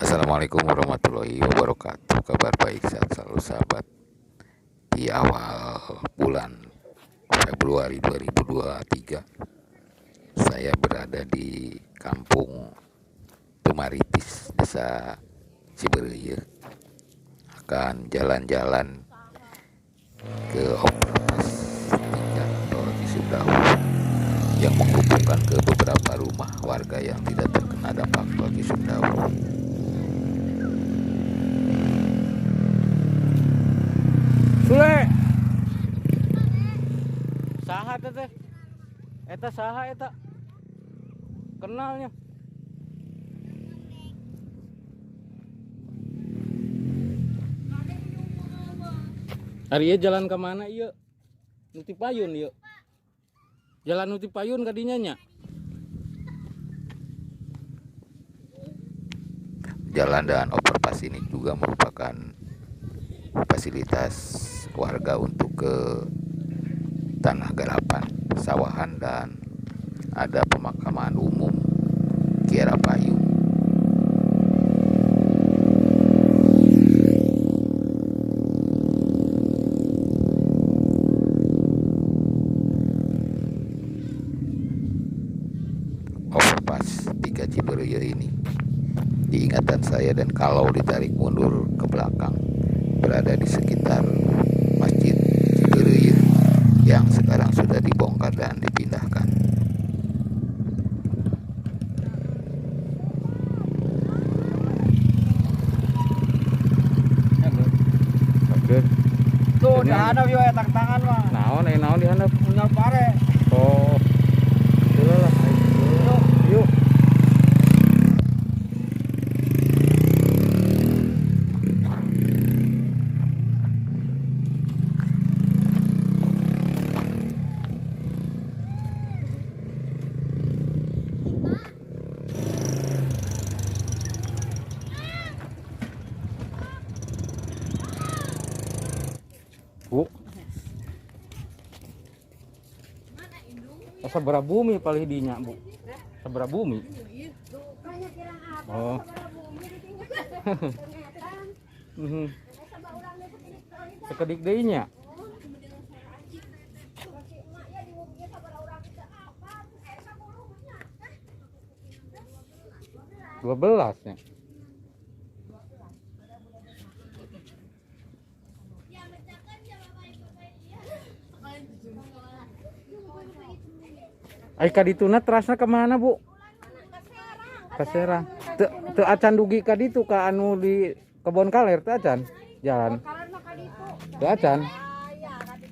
Assalamualaikum warahmatullahi wabarakatuh. Kabar baik, sehat selalu sahabat. Di awal bulan Februari 2023, saya berada di kampung Tumaritis, Desa Cibereye. Akan jalan-jalan ke overpass tingkat tol Cisumdawu yang menghubungkan ke beberapa rumah warga yang tidak terkena dampak tol Cisumdawu. Sule, saha teh? Eta saha eta? Kenalnya. Ari ieu jalan ke mana ieu? Nuti payun ieu. Jalan Nuti Payun kadinya nya. Jalan dan overpass ini juga merupakan fasilitas warga untuk ke tanah garapan, sawahan, dan ada pemakaman umum Kiara Payung. Overpass 3 Cibereye ini diingatan saya, dan kalau ditarik mundur ke belakang, berada di sekitar Masjid Cibereye yang sekarang sudah dibongkar dan dipindahkan. Tuh di handap yo eta tangan mah. Naon di handap? Punya pare. Oh. Dulu lah. Yuk. Bu. Sabara bumi paling dinya, Bu. Sabara bumi. Oh. Sekedik deui nya. 12 nya. Ai kadituna terasna kemana, Bu? Ka Serang. Teu acan dugi ka ditu ka anu di Kebon Kaler teu acan jalan. Teu acan.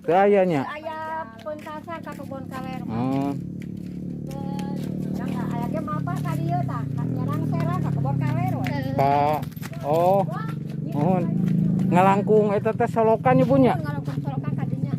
Teu aya nya. Aya pentasar ka Kebon Kaler. Oh. Enggak aya ge mapa ka dieu tah. Ka Serang ka Kebon Kaler we. Oh. Mohon. Ngalangkung eta teh solokan nya punya. Ngalangkung solokan ka dinya.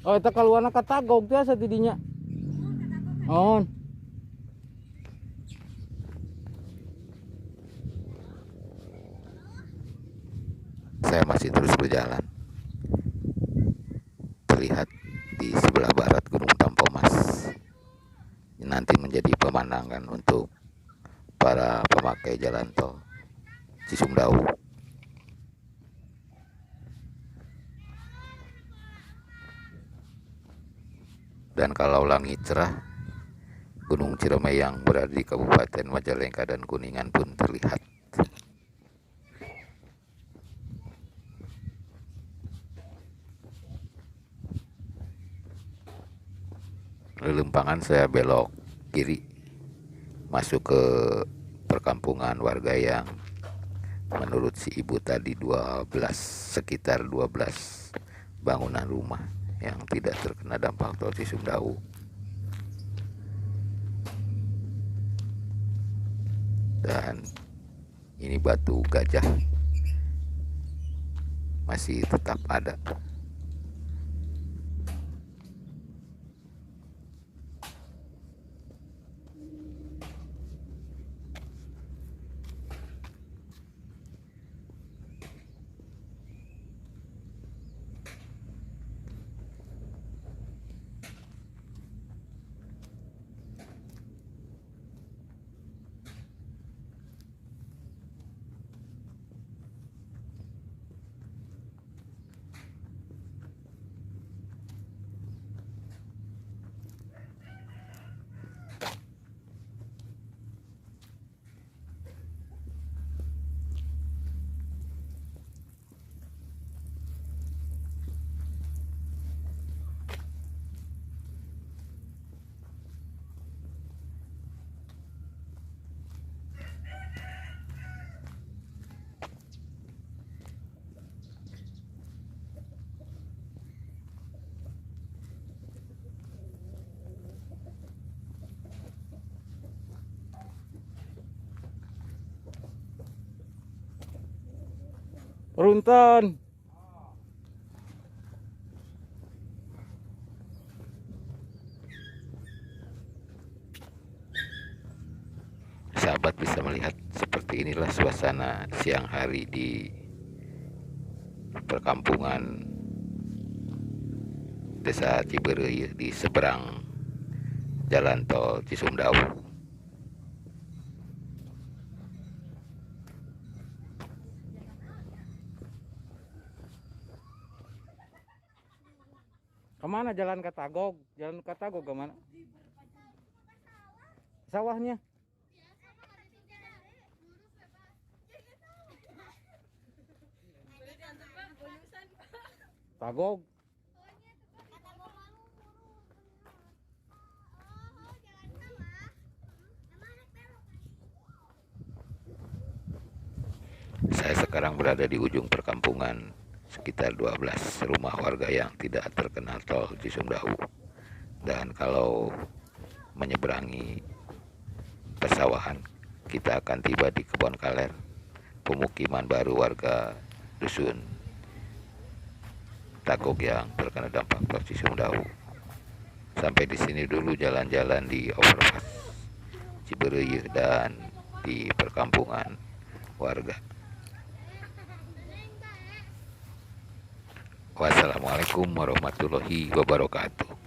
Oh, eta kaluarna Katagog tiasa tidinya. Oh. Saya masih terus berjalan. Terlihat di sebelah barat Gunung Tampomas. Nanti menjadi pemandangan untuk para pemakai jalan tol Cisumdawu. Dan kalau langit cerah, Gunung Ciremai yang berada di Kabupaten Majalengka dan Kuningan pun terlihat. Lempangan saya belok kiri masuk ke perkampungan warga yang menurut si ibu tadi 12, sekitar 12 bangunan rumah yang tidak terkena dampak tol Cisumdawu. Dan ini batu gajah masih tetap ada. Runten. Sahabat bisa melihat seperti inilah suasana siang hari di perkampungan Desa Cibereuyeut di seberang jalan tol Cisumdawu. Kemana jalan Katagog? Jalan Katagog kemana? Sawahnya. Tagog. Saya sekarang berada di ujung perkampungan, sekitar 12 rumah warga yang tidak terkena tol Cisumdawu. Dan kalau menyeberangi persawahan, kita akan tiba di Kebon Kaler, pemukiman baru warga dusun Tagog yang terkena dampak tol Cisumdawu. Sampai di sini dulu jalan-jalan di overpass Cibereuyeut dan di perkampungan warga. Wassalamualaikum warahmatullahi wabarakatuh.